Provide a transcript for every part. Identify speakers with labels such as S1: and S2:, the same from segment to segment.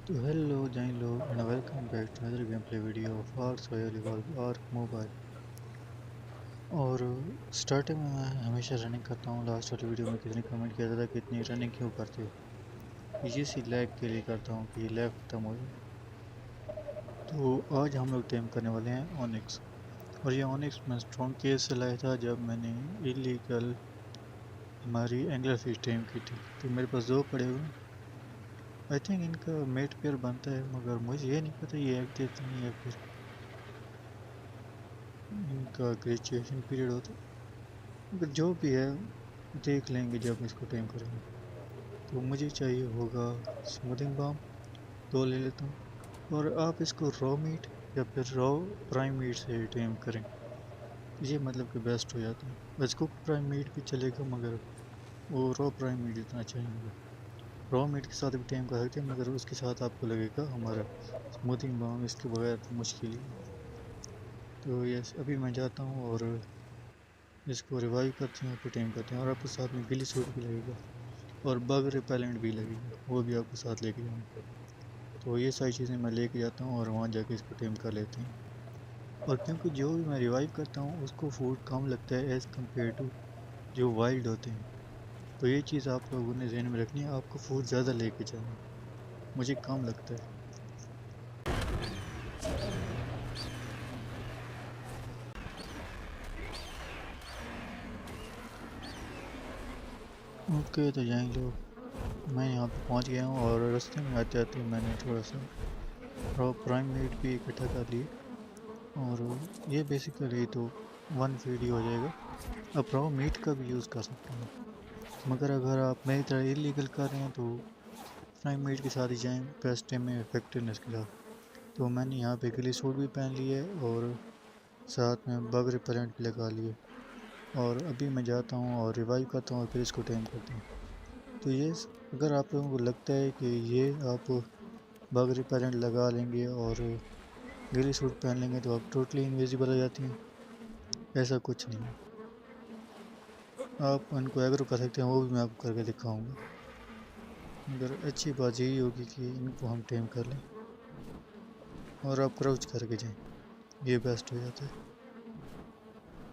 S1: तो हेलो जय लोग and welcome back to another gameplay video of ARK's royal evolve ARK mobile. और starting में मैं हमेशा रनिंग करता हूँ। लास्ट वाली वीडियो में कितने कमेंट किया था कि इतनी रनिंग क्यों करते हो। ये सी लैग के लिए करता हूँ कि लैग ख़त्म हो जाए। तो आज हम लोग टेम करने वाले हैं ऑनिक्स। और ये ऑनिक्स मैं स्ट्रॉन्ग केस से लाया था जब मैंने इलीगल हमारी एंगलर फिश टेम की थी। तो मेरे पास दो पड़े हुए हैं। आई थिंक इनका मेट पेयर बनता है, मगर मुझे ये नहीं पता ये एग देते हैं या फिर इनका ग्रेजुएशन पीरियड होता है। मगर जो भी है देख लेंगे जब इसको टाइम करेंगे। तो मुझे चाहिए होगा स्मूथिंग बाम, दो ले लेता हूँ। और आप इसको रॉ मीट या फिर रॉ प्राइम मीट से टाइम करें तो ये मतलब कि बेस्ट हो जाता है। वैसे कुक प्राइम मीट भी चलेगा, मगर वो रॉ प्राइम मीट इतना अच्छा नहीं होगा। रॉ मीट के साथ भी टाइम कर सकते हैं, मगर उसके साथ आपको लगेगा हमारा स्मूथिंग बाम, इसके बगैर तो मुश्किल ही है। तो यस, अभी मैं जाता हूँ और इसको रिवाइव करते हैं और फिर टाइम करते हैं। और आपको साथ में गिली सूट भी लगेगा और बग रिपेलेंट भी लगेगा, वो भी आपको साथ लेके जाऊँगा। तो ये सारी चीज़ें मैं लेके जाता हूँ और वहाँ जाके इसको टेम कर लेते हैं। और क्योंकि जो भी मैं रिवाइव करता हूँ उसको फूड कम लगता है एज़ कम्पेयर टू जो वाइल्ड होते हैं। तो ये चीज़ आप लोगों ने ध्यान में रखनी है, आपको फूड ज़्यादा लेके जाना है, मुझे कम लगता है। ओके, तो यहीं लोग मैं यहाँ पे पहुँच गया हूँ और रास्ते में आते आते मैंने थोड़ा सा रॉ प्राइम मीट भी इकट्ठा कर लिए। और ये बेसिकली तो वन फीड ही हो जाएगा। आप रॉ मीट का भी यूज़ कर सकते हैं, मगर अगर आप मेरी तरह इलीगल कर रहे हैं तो फ्राई मीट के साथ ही जाएँ बेस्ट में इफेक्टिवनेस के साथ। तो मैंने यहाँ पे गिली सूट भी पहन ली है और साथ में बग रिपेलेंट भी लगा लिए। और अभी मैं जाता हूँ और रिवाइव करता हूँ और फिर इसको टेम करता हूँ। तो ये अगर आप लोगों को लगता है कि ये आप बग रिपेलेंट लगा लेंगे और गिली सूट पहन लेंगे तो आप टोटली इनविजिबल हो जाती हैं, ऐसा कुछ नहीं है। आप उनको एग्रो कर सकते हैं, वो भी मैं आपको करके दिखाऊंगा। मगर अच्छी बात यही होगी कि इनको हम टेम कर लें और आप क्राउच करके जाएं, ये बेस्ट हो जाता है।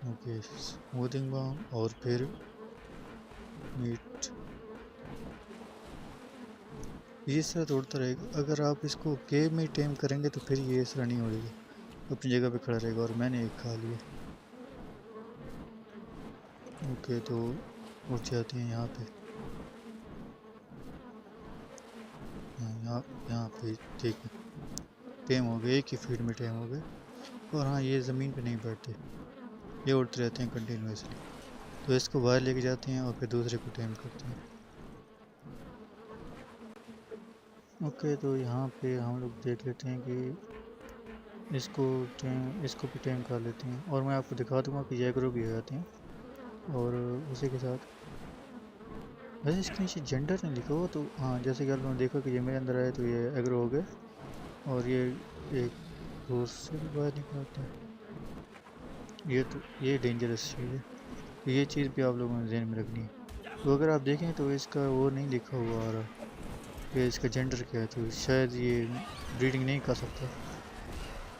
S1: ओके, स्मूथिंग बाम और फिर मीट, ये इस तरह तोड़ता रहेगा। अगर आप इसको केव में टेम करेंगे तो फिर ये इस तरह नहीं उड़ेगा, अपनी जगह पे खड़ा रहेगा। और मैंने एक खा लिया। ओके, तो उठ जाते हैं यहाँ पे। हाँ, यहाँ यहाँ पे ठीक है, टेम हो गए, एक ही फीड में टेम हो गए। और हाँ, ये ज़मीन पे नहीं बैठते, ये उड़ते रहते हैं कंटिन्यूसली। तो इसको बाहर लेके जाते हैं और फिर दूसरे को टेम करते हैं। ओके, तो यहाँ पे हम लोग देख लेते हैं कि इसको भी टेम कर लेते हैं। और मैं आपको दिखा दूंगा कि जैगरो भी हो जाते हैं। और उसी के साथ वैसे इसके नीचे जेंडर नहीं लिखा हुआ, तो हाँ, जैसे कि आप लोगों ने देखा कि ये मेरे अंदर आए तो ये एग्रो हो गए। और ये एक रोज से भी बाहर निकल आता है। ये डेंजरस चीज़ है, तो ये चीज़ भी आप लोगों ने ध्यान में रखनी है। तो अगर आप देखें तो इसका वो नहीं लिखा हुआ आ रहा कि इसका जेंडर क्या है, तो शायद ये ब्रीडिंग नहीं कर सकता।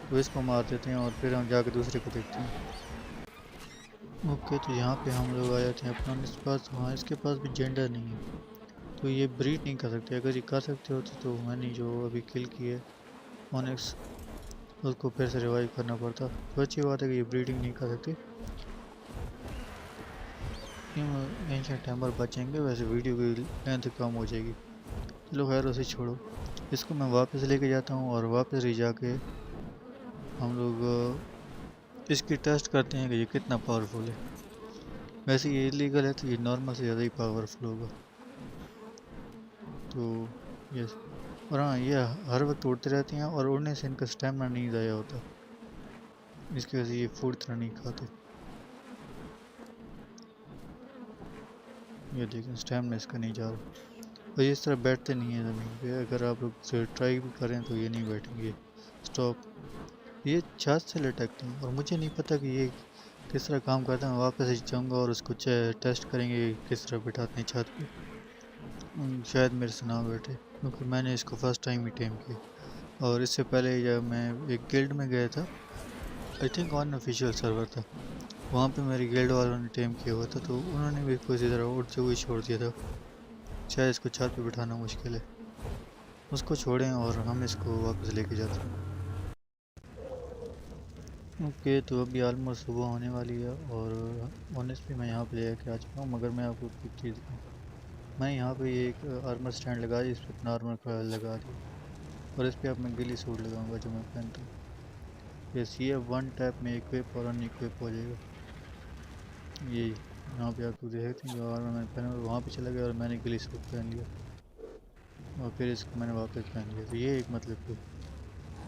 S1: तो इसको मार देते हैं और फिर हम जाके दूसरे को देखते हैं। ओके, तो यहाँ पे हम लोग आ जाते हैं अपना इसके पास। हाँ, इसके पास भी जेंडर नहीं है, तो ये ब्रीड नहीं कर सकते। अगर ये कर सकते होते तो मैंने जो अभी किल की है ऑनिक्स, उसको फिर से रिवाइव करना पड़ता। तो अच्छी बात है कि ये ब्रीडिंग नहीं कर सकते। एंशिएंट टाइमर बचेंगे, वैसे वीडियो की लेंथ कम हो जाएगी। चलो खैर, उसे छोड़ो। इसको मैं वापस लेके जाता हूँ और वापस ले जाके हम लोग इसकी टेस्ट करते हैं कि ये कितना पावरफुल है। वैसे ये इलीगल है तो ये नॉर्मल से ज़्यादा ही पावरफुल होगा। तो यस, और हाँ, ये हर वक्त उड़ते रहते हैं और उड़ने से इनका स्टेमिना नहीं ज़ाया होता, इसकी वजह से ये फूड तरह नहीं खाते। ये देखें, स्टेमिना इसका नहीं जा रहा। और ये इस तरह बैठते नहीं हैं ज़मीन पे। अगर आप लोग ट्राई भी करें तो ये नहीं बैठेंगे। स्टॉप, ये छत से लटकते हैं और मुझे नहीं पता कि ये किस तरह काम करता है। मैं वापस ही जाऊँगा और उसको टेस्ट करेंगे किस तरह बैठाते हैं छत पे। शायद मेरे से ना बैठे, क्योंकि मैंने इसको फर्स्ट टाइम ही टेम किया। और इससे पहले जब मैं एक गिल्ड में गया था, आई थिंक अनऑफिशियल सर्वर था, वहाँ पे मेरे गिल्ड वालों ने टेम किया हुआ था, तो उन्होंने भी इसको इसी तरह उड़ते हुए छोड़ दिया था। शायद इसको छत पे बिठाना मुश्किल है, उसको छोड़ें और हम इसको वापस लेके जाते हैं। ओके, तो अभी ऑलमोस्ट सुबह होने वाली है और ऑनेस्टली मैं यहाँ पे लेके आ चुका हूँ। मगर मैं आपको एक चीज़ बताऊँ, मैं यहाँ पे एक आर्मर स्टैंड लगा दी, इस पर अपना आर्मर लगा दिया और इस पर अब मैं गिली सूट लगाऊंगा जो मैं पहनता हूँ। यस, ये वन टैप में इक्विप और अनइक्विप हो जाएगा। ये यहाँ पे आप देख सकते हैं, जो आर्मर मैंने पहना वहाँ पे चला गया और मैंने गिली सूट पहन लिया और फिर इसको मैंने वापस पहन लिया। तो ये एक मतलब कि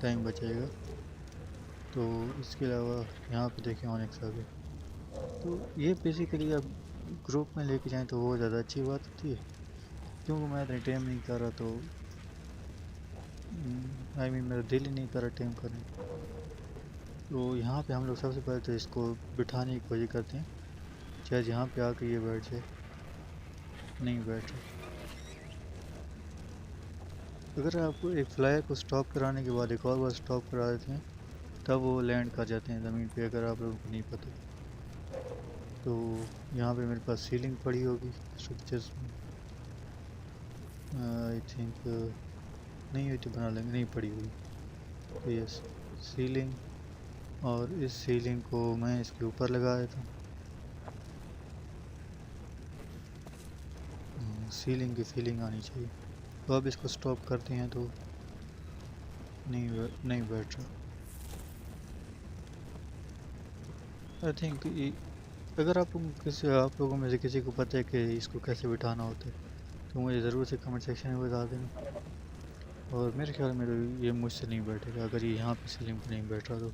S1: टाइम बचेगा। तो इसके अलावा यहाँ पे देखें ऑनिक्स आ गया। तो ये बेसिकली आप ग्रुप में लेके जाएं तो वो ज़्यादा अच्छी बात होती है, क्योंकि मैं इतनी टाइम नहीं कर रहा, तो आई मीन मेरा दिल ही नहीं कर रहा टाइम करने। तो यहाँ पे हम लोग सबसे पहले तो इसको बिठाने की कोशिश करते हैं, शायद यहाँ पे आके ये बैठ जाए। नहीं बैठ रहा। अगर आप एक फ्लायर को स्टॉप कराने के बाद एक और बार स्टॉप करा देते हैं तब वो लैंड कर जाते हैं ज़मीन पे, अगर आप लोगों को नहीं पता। तो यहाँ पे मेरे पास सीलिंग पड़ी होगी स्ट्रक्चर्स में, आई थिंक नहीं हुई तो बना लेंगे, नहीं पड़ी हुई। तो यस, सीलिंग, और इस सीलिंग को मैं इसके ऊपर लगा देता हूँ। सीलिंग की फीलिंग आनी चाहिए। तो अब इसको स्टॉप करते हैं तो नहीं बैठ रहा। आई थिंक अगर आप लोगों में से किसी को पता है कि इसको कैसे बिठाना होता है तो मुझे ज़रूर से कमेंट सेक्शन में बता देना। और मेरे ख्याल में तो ये मुझसे नहीं बैठेगा अगर ये यहाँ पे सीलिंग पे नहीं बैठ रहा तो।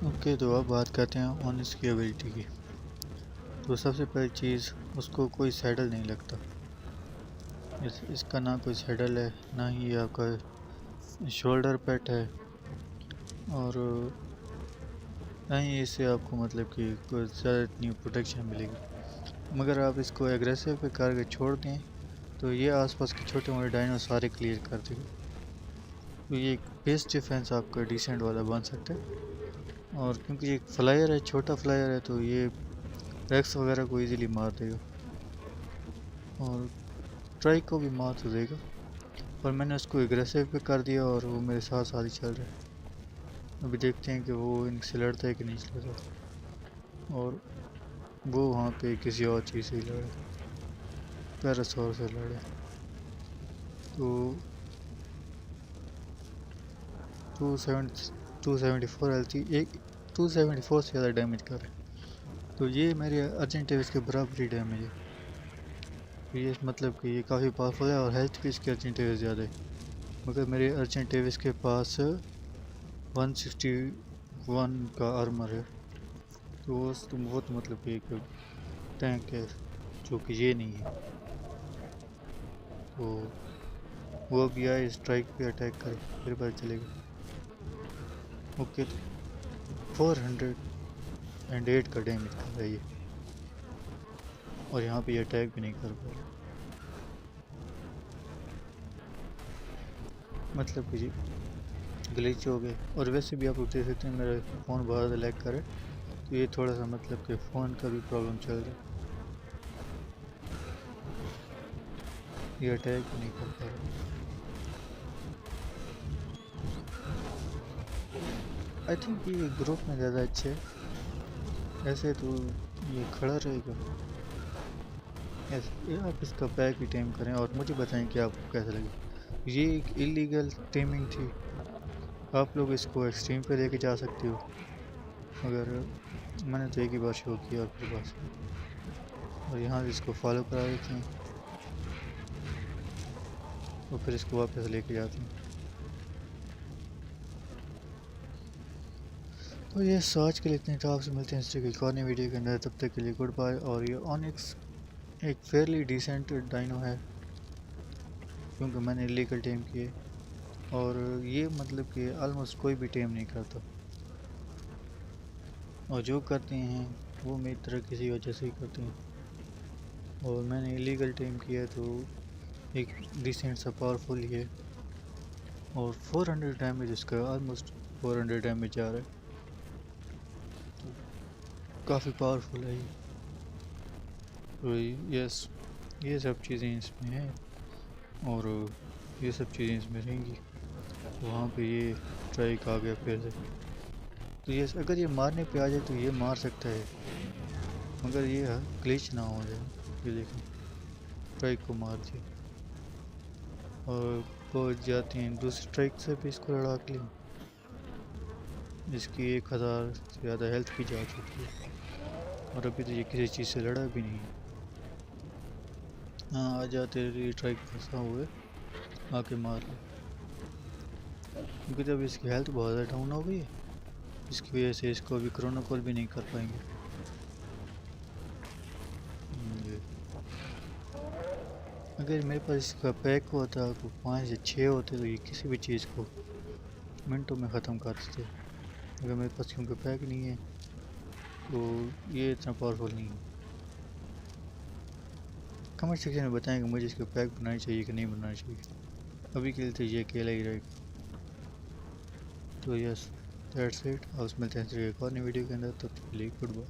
S1: ओके, तो अब बात करते हैं ऑन इसकी एबिलिटी की। तो सबसे पहली चीज़, उसको कोई सैडल नहीं लगता। इसका ना कोई सैडल है, ना ही आपका शोल्डर पैड है, और ना ही इससे आपको मतलब कि कोई ज़्यादा इतनी प्रोटेक्शन मिलेगी। मगर आप इसको एग्रेसिव पे करके छोड़ दें तो ये आसपास के छोटे मोटे डायनो सारे क्लियर कर देगा। तो ये एक बेस डिफेंस आपका डिसेंट वाला बन सकता है। और क्योंकि ये एक फ्लायर है, छोटा फ्लायर है, तो ये रैक्स वगैरह को इजीली मार देगा और ट्राई को भी मार तो देगा। पर मैंने उसको एग्रेसिव पे कर दिया और वो मेरे साथ साथ ही चल रहा है। अभी देखते हैं कि वो इनसे लड़ता है कि नहीं लड़ता। और वो वहाँ पे किसी और चीज़ से लड़े, पैरासोर से लड़े। तो 274 हेल्थ, एक 274 से ज़्यादा डैमेज कर रहे हैं। तो ये मेरे अर्जेंट डेविस के बराबर ही डैमेज है। तो ये मतलब कि ये काफ़ी पावरफुल है और हेल्थ भी इसके अर्जेंट डेविस ज़्यादा है। मगर मेरे अर्जेंट डेविस के पास 161 का आर्मर है। तो वो तो मतलब कि एक टैंक है, जो कि ये नहीं है। तो वो भी आए स्ट्राइक पे अटैक करे फिर पता चलेगा। ओके, तो 408 का डैमेज कर रहा है ये, और यहाँ पे ये अटैक भी नहीं कर पा रहा। मतलब कि जी ग्लिच हो गए। और वैसे भी आप लोग देख सकते हैं मेरा फ़ोन बहुत ज़्यादा लैग करे, तो ये थोड़ा सा मतलब कि फ़ोन का भी प्रॉब्लम चल रहा है, ये अटैक भी नहीं कर पा रहा। आई थिंक ये ग्रुप में ज़्यादा अच्छे है, ऐसे तो ये खड़ा रहेगा। ऐसे आप इसका पैक ही टेम करें और मुझे बताएं कि आपको कैसा लगे। ये एक इलीगल टेमिंग थी, आप लोग इसको एक्सट्रीम पे लेके जा सकते हो, मगर मैंने तो एक ही बार शो किया और फिर बस। और यहाँ इसको फॉलो करा देते हैं और फिर इसको वापस लेके जाते हैं। तो ये आज के लिए इतने था, आपसे मिलते हैं इस एक और नई वीडियो के अंदर। तब तक के लिए गुड बाय। और ये ऑनिक्स एक फेयरली डिसेंट डाइनो है, क्योंकि मैंने इलीगल टेम किए, और ये मतलब कि ऑलमोस्ट कोई भी टेम नहीं करता, और जो करते हैं वो मेरी तरह किसी वजह से ही करते हैं। और मैंने इलीगल टेम किया है, तो एक डिसेंट सा पावरफुल ही है। और 400 डैमेज इसका, ऑलमोस्ट 400 डैमेज जा रहा है, तो काफ़ी पावरफुल है ये। तो यस, ये सब चीज़ें इसमें हैं और ये सब चीज़ें इसमें रहेंगी। वहाँ पे ये ट्राइक आ गया फिर से। तो ये अगर ये मारने पे आ जाए तो ये मार सकता है, मगर ये ग्लिच ना हो जाए। ये देखें, ट्राइक को मार दिया और पहुँच जाते हैं दूसरी ट्राइक से भी इसको लड़ा के लिए। इसकी 1000 से ज़्यादा हेल्थ भी जा चुकी है और अभी तो ये किसी चीज़ से लड़ा भी नहीं है। हाँ, आ जाते ये ट्राइक फंसा हुआ है, आके मार ले, क्योंकि जब इसकी हेल्थ बहुत ज़्यादा डाउन हो गई है, इसकी वजह से इसको अभी क्रोनो कॉल भी नहीं कर पाएंगे। ये अगर मेरे पास इसका पैक होता तो 5 से 6 होते तो ये किसी भी चीज़ को मिनटों में ख़त्म कर देते। अगर मेरे पास क्योंकि पैक नहीं है तो ये इतना पावरफुल नहीं है। कमेंट सेक्शन में बताएं कि मुझे इसका पैक बनाना चाहिए कि नहीं बनाना चाहिए। अभी के लिए तो ये अकेला ही रहेगा। तो यस, दैट्स इट। अब मिलते हैं एक और नई वीडियो के अंदर, तब तक के लिए गुड बाय।